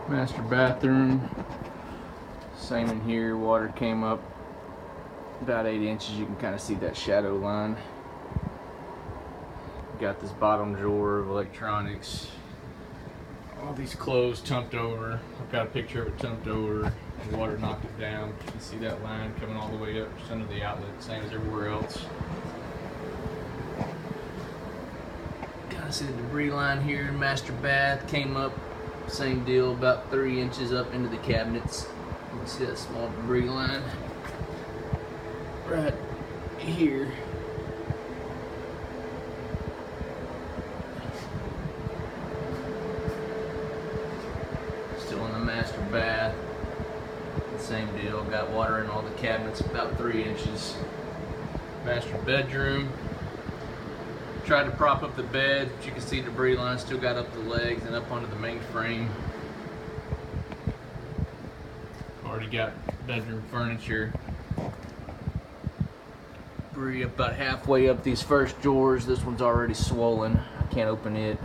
Master bathroom. Same in here. Water came up about 8 inches. You can kind of see that shadow line. Got this bottom drawer of electronics. All these clothes tumped over. I've got a picture of it tumped over. The water knocked it down. You can see that line coming all the way up just under the outlet, same as everywhere else. Kind of see the debris line here. Master bath came up, same deal, about 3 inches up into the cabinets. You can see that small debris line right here. Still in the master bath. Same deal, got water in all the cabinets, about 3 inches. Master bedroom. Tried to prop up the bed, but you can see debris line still got up the legs and up onto the main frame. Already got bedroom furniture. Debris about halfway up these first drawers. This one's already swollen. I can't open it.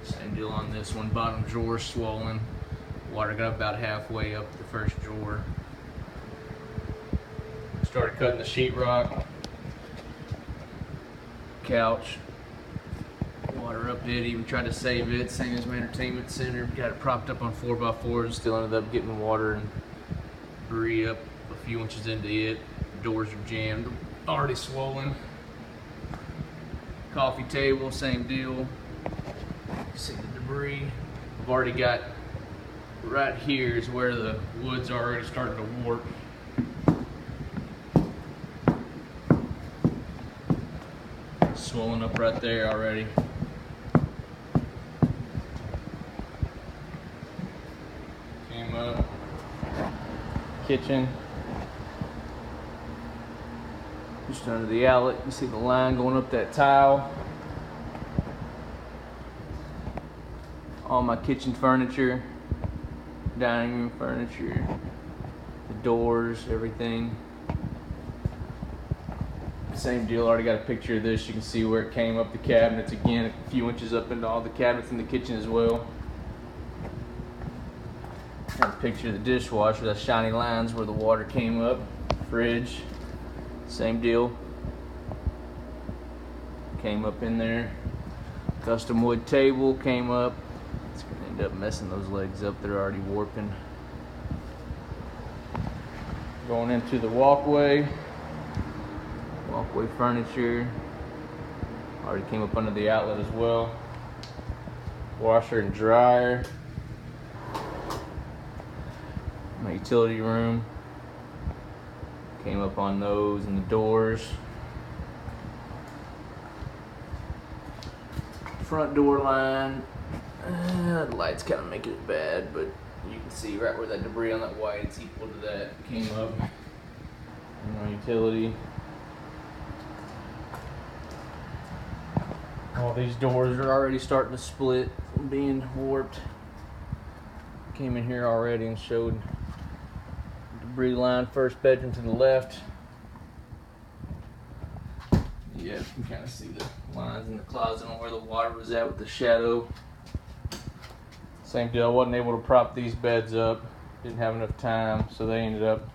Same deal on this one. Bottom drawer swollen. Water got about halfway up the first drawer. Started cutting the sheetrock. Couch. Water up it. Even tried to save it. Same as my entertainment center. Got it propped up on 4x4s. Still ended up getting water and debris up a few inches into it. Doors are jammed. Already swollen. Coffee table. Same deal. See the debris. I've already got. Right here is where the wood's already starting to warp. Swollen up right there already. Came up. Kitchen. Just under the outlet, you see the line going up that tile. All my kitchen furniture. Dining room furniture, the doors, everything. Same deal, already got a picture of this. You can see where it came up the cabinets again, a few inches up into all the cabinets in the kitchen as well. Got a picture of the dishwasher, that shiny lines where the water came up. Fridge, same deal. Came up in there. Custom wood table came up. It's gonna end up messing those legs up. They're already warping. Going into the walkway. Walkway furniture. Already came up under the outlet as well. Washer and dryer. My utility room. Came up on those and the doors. Front door line. The lights kind of make it bad, but you can see right where that debris on that white, it's equal to that. Came up. And my utility. All these doors are already starting to split, being warped. Came in here already and showed debris line, first bedroom to the left. Yeah, you can kind of see the lines in the closet on where the water was at with the shadow. Same deal, I wasn't able to prop these beds up. Didn't have enough time, so they ended up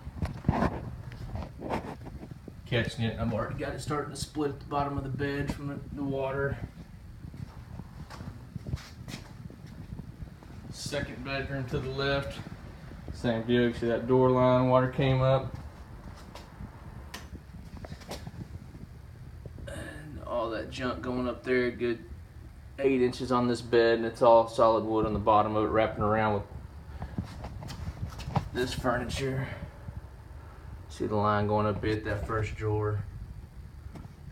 catching it. I've already got it starting to split at the bottom of the bed from the water. Second bedroom to the left. Same deal, you see that door line, water came up. And all that junk going up there, good 8 inches on this bed, and it's all solid wood on the bottom of it, wrapping around with this furniture. See the line going up it, that first drawer.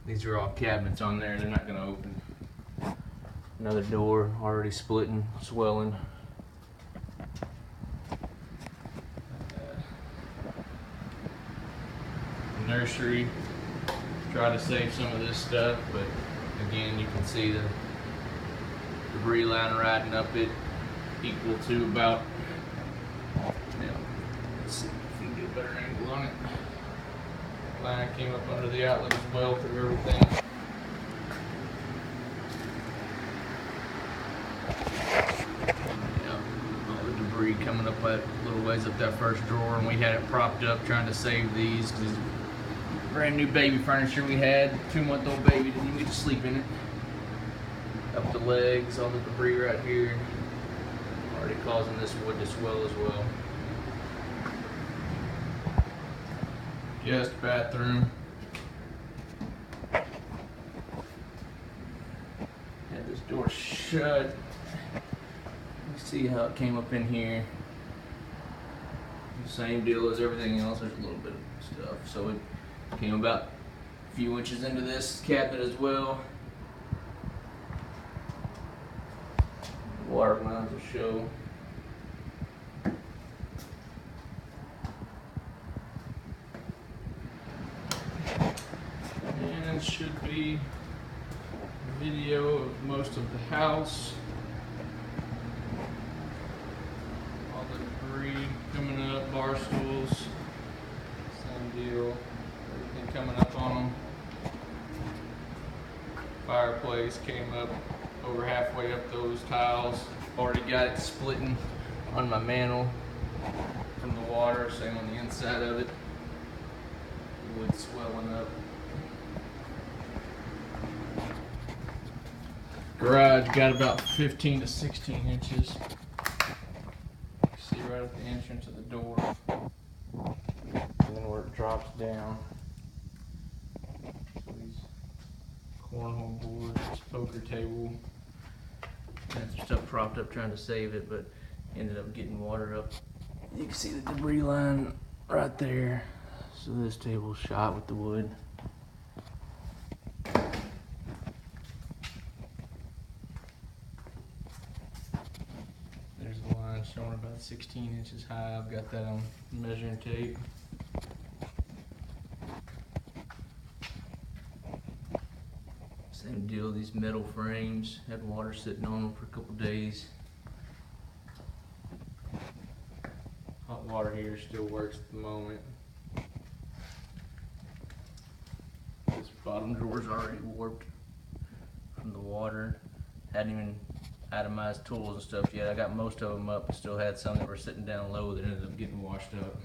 These are all cabinets on there, they're not going to open. Another door already splitting, swelling. Nursery. Try to save some of this stuff, but again, you can see the debris line riding up it, equal to about, let's see if we can get a better angle on it. Line came up under the outlet as well through everything. coming up that little ways up that first drawer, and we had it propped up trying to save these because it's brand new baby furniture we had. 2-month-old baby didn't even get to sleep in it. Up the legs, all the debris right here. Already causing this wood to swell as well. Just bathroom. Had this door shut. See how it came up in here. Same deal as everything else. There's a little bit of stuff. So it came about a few inches into this cabinet as well. Water lines will show. And should be a video of most of the house. Coming up, bar stools, same deal, everything coming up on them. Fireplace came up over halfway up those tiles. Already got it splitting on my mantle from the water, same on the inside of it. Wood swelling up. Garage got about 15 to 16 inches. Right at the entrance of the door, and then where it drops down. So these cornhole boards, this poker table, that's stuff propped up trying to save it, but ended up getting water up. You can see the debris line right there. So this table's shot with the wood. Showing about 16 inches high. I've got that on measuring tape. Same deal, these metal frames had water sitting on them for a couple days. Hot water heater still works at the moment. This bottom drawer's already warped from the water. Hadn't even itemized tools and stuff yet. I got most of them up, but still had some that were sitting down low that ended up getting washed up.